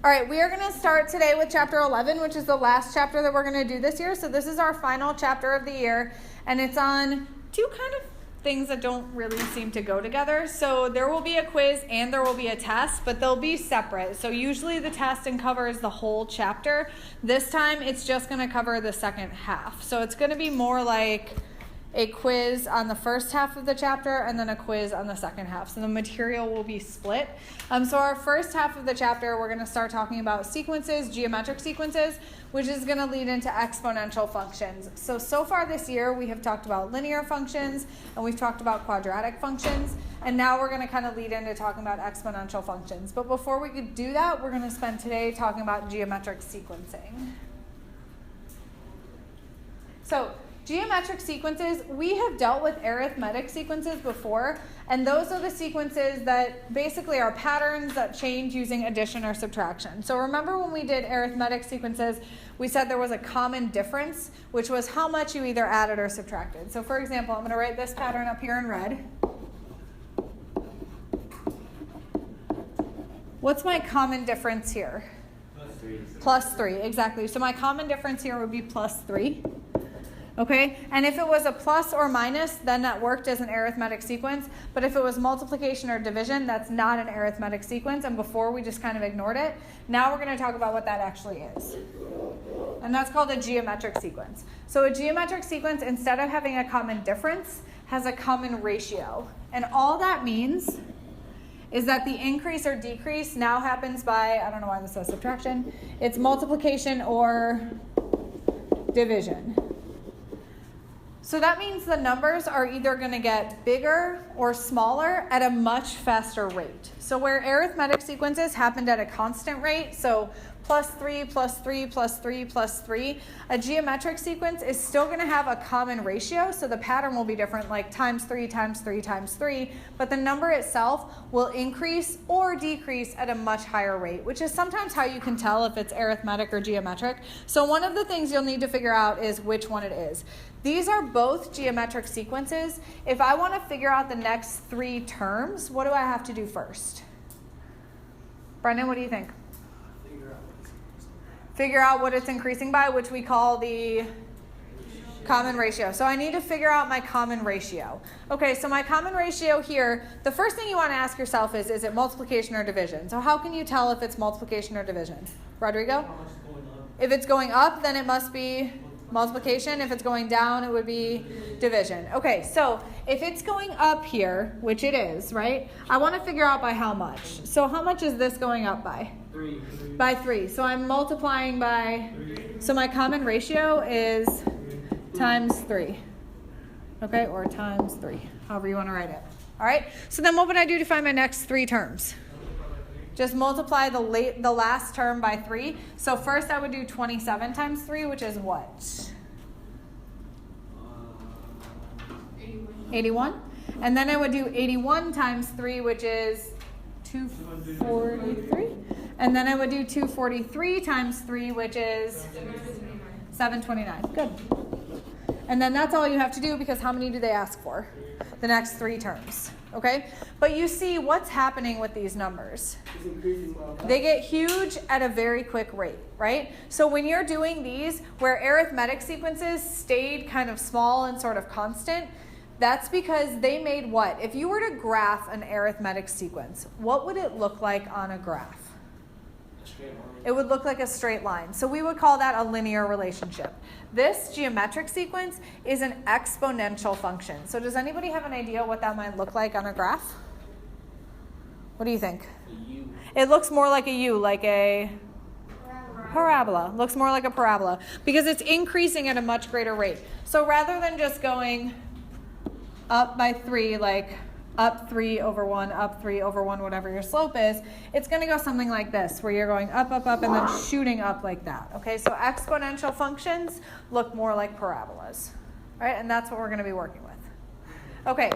All right, we are going to start today with chapter 11, which is the last chapter that we're going to do this year. So this is our final chapter of the year, and it's on two kind of things that don't really seem to go together. So there will be a quiz and there will be a test, but they'll be separate. So usually the test covers the whole chapter. This time it's just going to cover the second half. So it's going to be more like a quiz on the first half of the chapter and then a quiz on the second half. So the material will be split. So our first half of the chapter, we're going to start talking about sequences, geometric sequences, which is going to lead into exponential functions. So far this year, we have talked about linear functions and we've talked about quadratic functions. And now we're going to kind of lead into talking about exponential functions. But before we could do that, we're going to spend today talking about geometric sequencing. So geometric sequences, we have dealt with arithmetic sequences before, and those are the sequences that basically are patterns that change using addition or subtraction. So remember when we did arithmetic sequences, we said there was a common difference, which was how much you either added or subtracted. So for example, I'm going to write this pattern up here in red. What's my common difference here? Plus 3, exactly. So my common difference here would be plus 3. Okay, and if it was a plus or minus, then that worked as an arithmetic sequence. But if it was multiplication or division, that's not an arithmetic sequence. And before, we just kind of ignored it. Now we're going to talk about what that actually is. And that's called a geometric sequence. So a geometric sequence, instead of having a common difference, has a common ratio. And all that means is that the increase or decrease now happens by, I don't know why this says subtraction, it's multiplication or division. So that means the numbers are either going to get bigger or smaller at a much faster rate. So where arithmetic sequences happened at a constant rate, so plus 3, plus 3, plus 3, plus 3, a geometric sequence is still going to have a common ratio. So the pattern will be different, like times 3, times 3, times 3. But the number itself will increase or decrease at a much higher rate, which is sometimes how you can tell if it's arithmetic or geometric. So one of the things you'll need to figure out is which one it is. These are both geometric sequences. If I want to figure out the next 3 terms, what do I have to do first? Brendan, what do you think? Figure out what it's increasing by, which we call the common ratio. So I need to figure out my common ratio. Okay, so my common ratio here, the first thing you want to ask yourself is it multiplication or division? So how can you tell if it's multiplication or division? Rodrigo? If it's going up, then it must be multiplication. If it's going down, it would be division. Okay, so if it's going up here, which it is, right? I want to figure out by how much. So how much is this going up by? 3. By 3. So I'm multiplying by 3. So my common ratio is times 3. Okay, or times 3, however you want to write it. All right, so then what would I do to find my next 3 terms? Just multiply the last term by 3. So first I would do 27 times 3, which is what? 81. And then I would do 81 times 3, which is 243. And then I would do 243 times 3, which is 729. Good. And then that's all you have to do, because how many do they ask for? The next 3 terms. Okay? But you see what's happening with these numbers. They get huge at a very quick rate, right? So when you're doing these, where arithmetic sequences stayed kind of small and sort of constant, that's because they made what? If you were to graph an arithmetic sequence, what would it look like on a graph? It would look like a straight line. So we would call that a linear relationship. This geometric sequence is an exponential function. So does anybody have an idea what that might look like on a graph? What do you think? It looks more like a U, like a parabola. Looks more like a parabola because it's increasing at a much greater rate. So rather than just going up by 3, like up 3 over 1, up 3 over 1, whatever your slope is, it's going to go something like this, where you're going up, up, up, and then shooting up like that. Okay, so exponential functions look more like parabolas, right? And that's what we're going to be working with. Okay,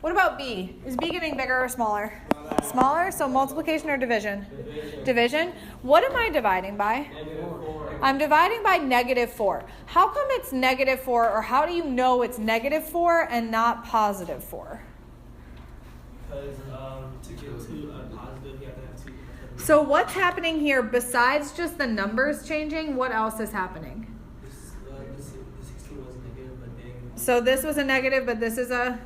what about b? Is b getting bigger or smaller? Smaller, so multiplication or division? Division. What am I dividing by? I'm dividing by -4. How come it's -4, or how do you know it's -4 and not +4? Because to get to a positive, you have to have 2. So what's happening here besides just the numbers changing? What else is happening? The 16 was negative, but then... So this was a negative, but this is a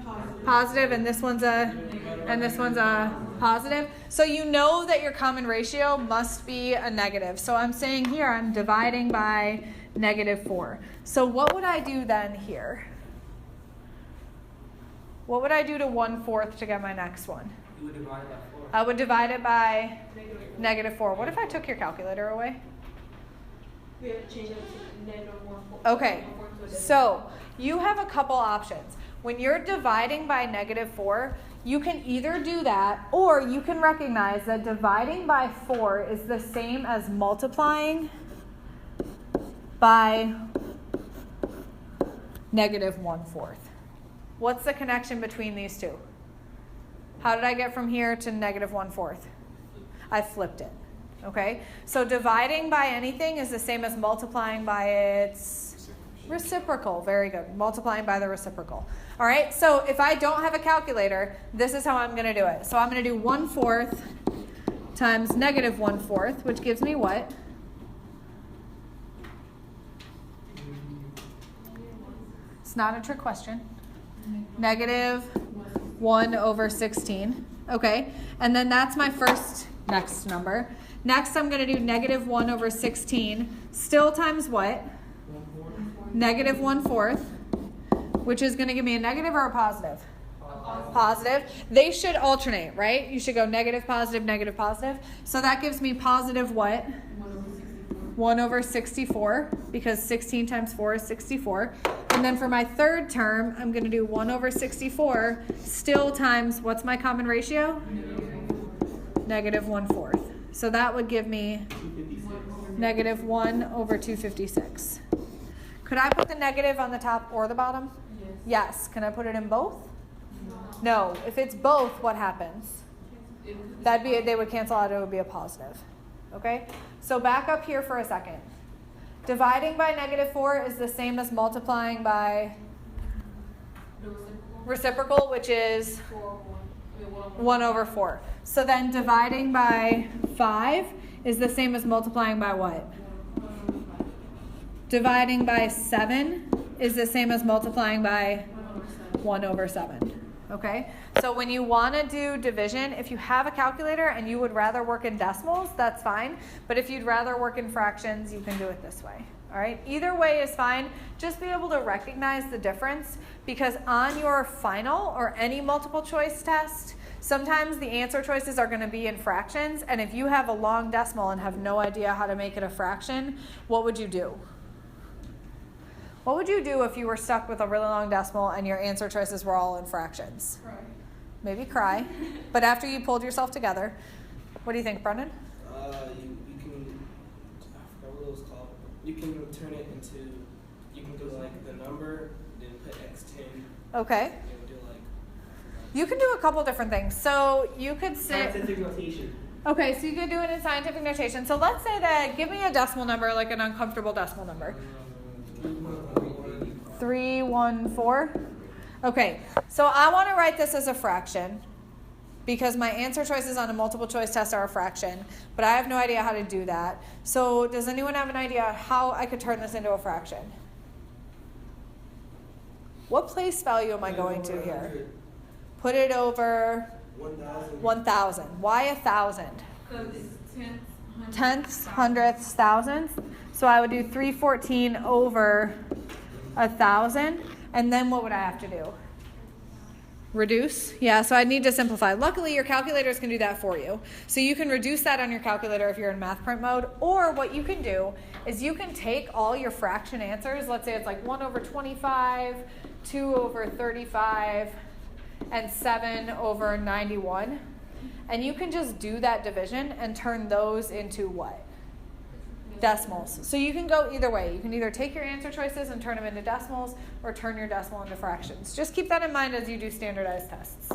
positive, and this one's a positive. So you know that your common ratio must be a negative. So I'm saying here I'm dividing by -4. So what would I do then here? What would I do to 1/4 to get my next one? You would divide by 4. I would divide it by -4. What if I took your calculator away? We have to change it to -1/4. Okay, so you have a couple options. When you're dividing by -4, you can either do that, or you can recognize that dividing by 4 is the same as multiplying by -1/4. What's the connection between these two? How did I get from here to -1/4? I flipped it. Okay, so dividing by anything is the same as multiplying by its reciprocal. Very good. Multiplying by the reciprocal. All right, so if I don't have a calculator, this is how I'm going to do it. So I'm going to do 1/4 times -1/4, which gives me what? It's not a trick question. -1/16. Okay, and then that's my first next number. Next, I'm going to do -1/16, still times what? -1/4, which is going to give me a negative or a positive? Positive. They should alternate, right? You should go negative, positive, negative, positive. So that gives me positive what? 1/64, because 16 times 4 is 64. And then for my third term, I'm going to do 1/64, still times, what's my common ratio? -1/4. So that would give me -1/256. Could I put the negative on the top or the bottom? Yes. Can I put it in both? No. If it's both, what happens? They would cancel out. It would be a positive. Okay? So back up here for a second. Dividing by -4 is the same as multiplying by reciprocal, which is 1/4. So then dividing by 5 is the same as multiplying by what? Dividing by 7 is the same as multiplying by 1/7. Okay? So when you want to do division, if you have a calculator and you would rather work in decimals, that's fine. But if you'd rather work in fractions, you can do it this way. All right? Either way is fine. Just be able to recognize the difference, because on your final or any multiple choice test, sometimes the answer choices are going to be in fractions. And if you have a long decimal and have no idea how to make it a fraction, what would you do? What would you do if you were stuck with a really long decimal and your answer choices were all in fractions? Cry. Maybe cry. But after you pulled yourself together, what do you think, Brendan? You can, I forgot what it was called. You can turn it into, you can do like the number, then put x10. Okay. And do like. You can do a couple different things. So you could say. Scientific notation. Okay, so you could do it in scientific notation. So let's say that, give me a decimal number, like an uncomfortable decimal number. 314. Okay, so I want to write this as a fraction because my answer choices on a multiple choice test are a fraction, but I have no idea how to do that. So does anyone have an idea how I could turn this into a fraction? What place value am I going to here? Put it over 1,000. Why 1,000? Because it's Tenths, hundredths, thousandths. So I would do 314 over 1,000. And then what would I have to do? Reduce? Yeah, so I'd need to simplify. Luckily, your calculators can do that for you. So you can reduce that on your calculator if you're in math print mode. Or what you can do is you can take all your fraction answers. Let's say it's like 1 over 25, 2 over 35, and 7 over 91. And you can just do that division and turn those into what? Decimals. So you can go either way. You can either take your answer choices and turn them into decimals, or turn your decimal into fractions. Just keep that in mind as you do standardized tests.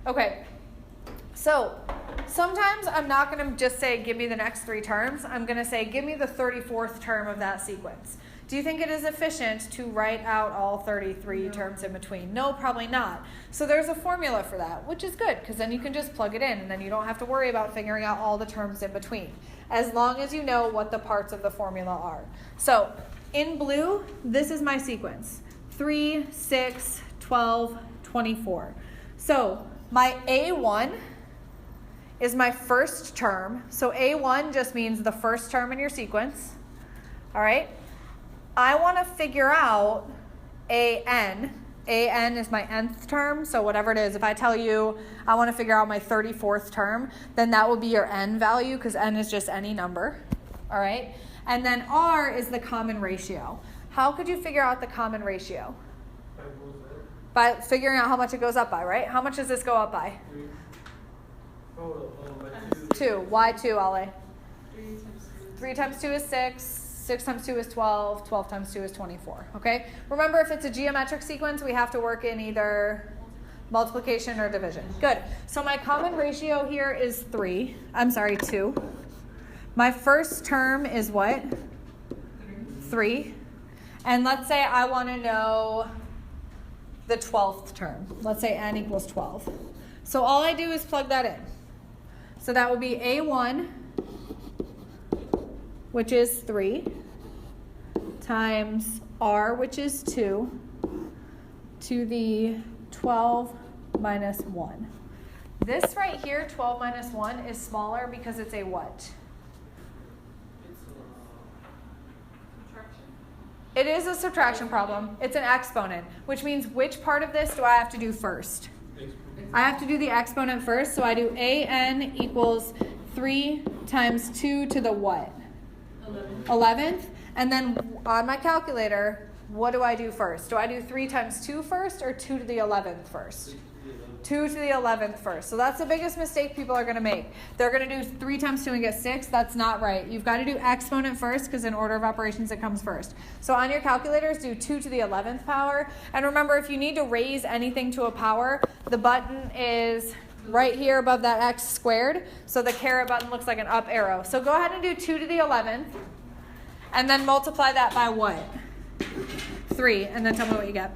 Okay, so sometimes I'm not going to just say give me the next 3 terms. I'm going to say give me the 34th term of that sequence. Do you think it is efficient to write out all 33 terms in between? No, probably not. So there's a formula for that, which is good because then you can just plug it in and then you don't have to worry about figuring out all the terms in between, as long as you know what the parts of the formula are. So in blue, this is my sequence: 3, 6, 12, 24. So my A1 is my first term. So A1 just means the first term in your sequence. All right? I want to figure out AN. AN is my nth term, so whatever it is. If I tell you I want to figure out my 34th term, then that would be your n value, because n is just any number. All right? And then R is the common ratio. How could you figure out the common ratio? By figuring out how much it goes up by, right? How much does this go up by? 2. Why 2, Ale? 3 times 2 is 6. 6 times 2 is 12. 12 times 2 is 24. Okay? Remember, if it's a geometric sequence, we have to work in either multiplication or division. Good. So my common ratio here is 2. My first term is what? 3. And let's say I want to know the 12th term. Let's say n equals 12. So all I do is plug that in. So that would be A1, which is 3, times R, which is 2, to the 12 minus 1. This right here, 12 minus 1, is smaller because it's a what? It is a subtraction problem. It's an exponent, which means which part of this do I have to do first? I have to do the exponent first, so I do AN equals 3 times 2 to the what? 11th. And then on my calculator, what do I do first? Do I do 3 times 2 first or 2 to the 11th first? 2 to the 11th first. So that's the biggest mistake people are going to make. They're going to do 3 times 2 and get 6. That's not right. You've got to do exponent first because in order of operations it comes first. So on your calculators, do 2 to the 11th power. And remember, if you need to raise anything to a power, the button is right here above that x squared. So the caret button looks like an up arrow. So go ahead and do 2 to the 11th. And then multiply that by what? 3. And then tell me what you get.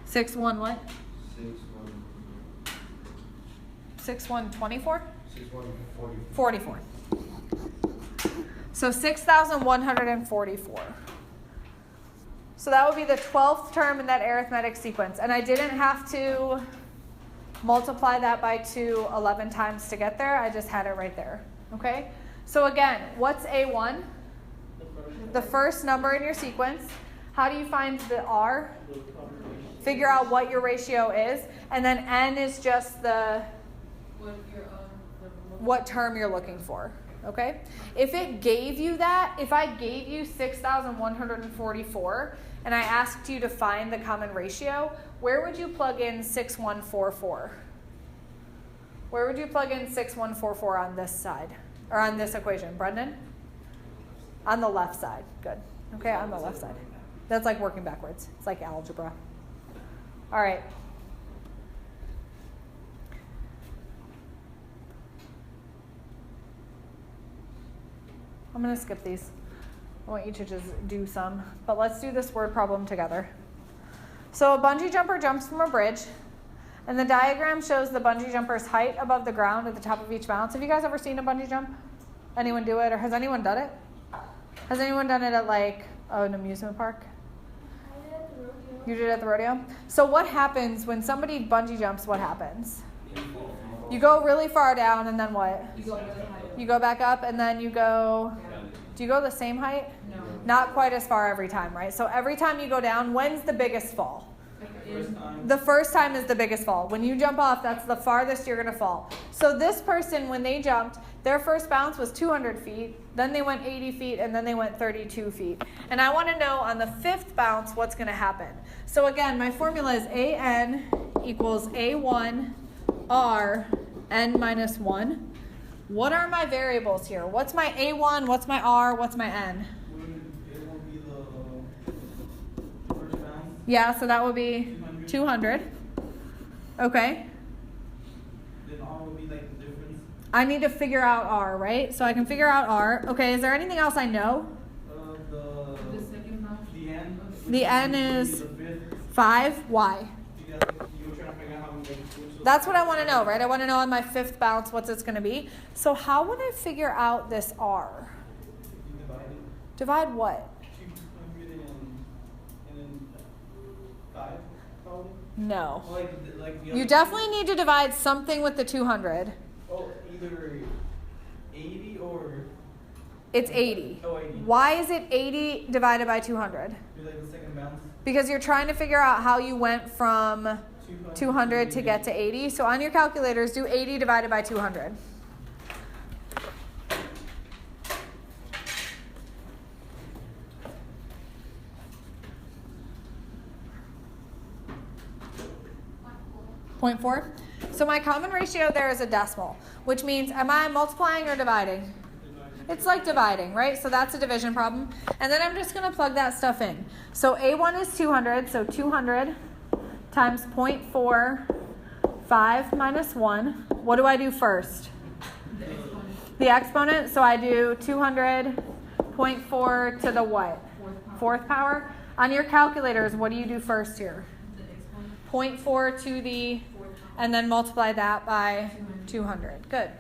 6 1 what? 6 1 24? 6 1 44. So 6,144. So that would be the 12th term in that arithmetic sequence. And I didn't have to multiply that by 2 11 times to get there. I just had it right there. Okay? So again, what's A1? The first number in your sequence. How do you find the R? Figure out what your ratio is. And then N is just the what term you're looking for. Okay? If it gave you that, if I gave you 6,144 and I asked you to find the common ratio, where would you plug in 6144? Where would you plug in 6144 on this side? Or on this equation? Brendan? On the left side. Good. Okay, on the left side. That's like working backwards. It's like algebra. All right. I'm going to skip these. I want you to just do some. But let's do this word problem together. So a bungee jumper jumps from a bridge. And the diagram shows the bungee jumper's height above the ground at the top of each bounce. Have you guys ever seen a bungee jump? Anyone do it? Or has anyone done it? Has anyone done it at like an amusement park? You did it at the rodeo? So what happens when somebody bungee jumps? What happens? You go really far down and then what? You go back up and then you go... Do you go the same height? No. Not quite as far every time, right? So every time you go down, when's the biggest fall? The first time is the biggest fall. When you jump off, that's the farthest you're going to fall. So this person, when they jumped, their first bounce was 200 feet, then they went 80 feet, and then they went 32 feet. And I want to know on the fifth bounce what's going to happen. So again, my formula is AN equals A1 R N minus 1. What are my variables here? What's my A1, what's my R, what's my N? It will be the first bounce. Yeah, so that would be 200. Okay. Then R will be like the difference. I need to figure out r, right? So I can figure out r. Okay, is there anything else I know? The second round. The n. The n is The fifth. 5. Why? Because you were trying to figure out how many switches. That's what I want to know, right? I want to know on my fifth bounce what's it's going to be. So how would I figure out this r? You divide it. Divide what? 205, probably. No. Like the You other definitely need to divide something with the 200. Oh, either 80 or. It's 80. Oh, 80. Why is it 80 divided by 200? Be like the second bounce. Because you're trying to figure out how you went from 200 to get to 80. So on your calculators, do 80 divided by 200. .4. So my common ratio there is a decimal, which means am I multiplying or dividing? It's like dividing, right? So that's a division problem. And then I'm just going to plug that stuff in. So A1 is 200, so 200 times 0.4, 5 minus 1. What do I do first? The exponent. So I do 200, 0.4 to the what? Fourth power. On your calculators, what do you do first here? 0.4 to the, and then multiply that by 200. Good.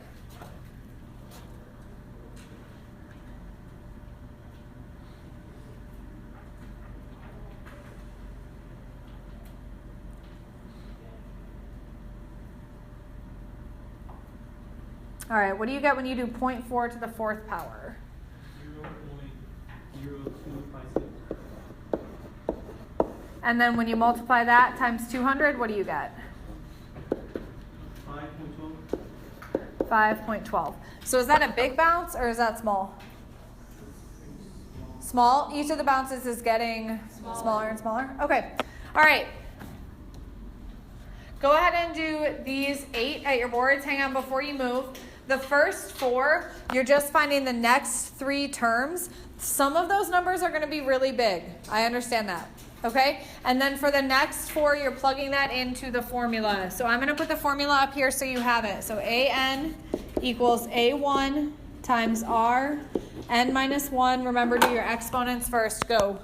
All right, what do you get when you do 0.4 to the fourth power? 0.0256. And then when you multiply that times 200, what do you get? 5.12. 5.12. So is that a big bounce or is that small? Small. Each of the bounces is getting smaller and smaller. Okay. All right. Go ahead and do these 8 at your boards. Hang on before you move. The first 4, you're just finding the next 3 terms. Some of those numbers are going to be really big. I understand that. Okay? And then for the next 4, you're plugging that into the formula. So I'm going to put the formula up here so you have it. So AN equals A1 times R, N minus 1. Remember, do your exponents first. Go.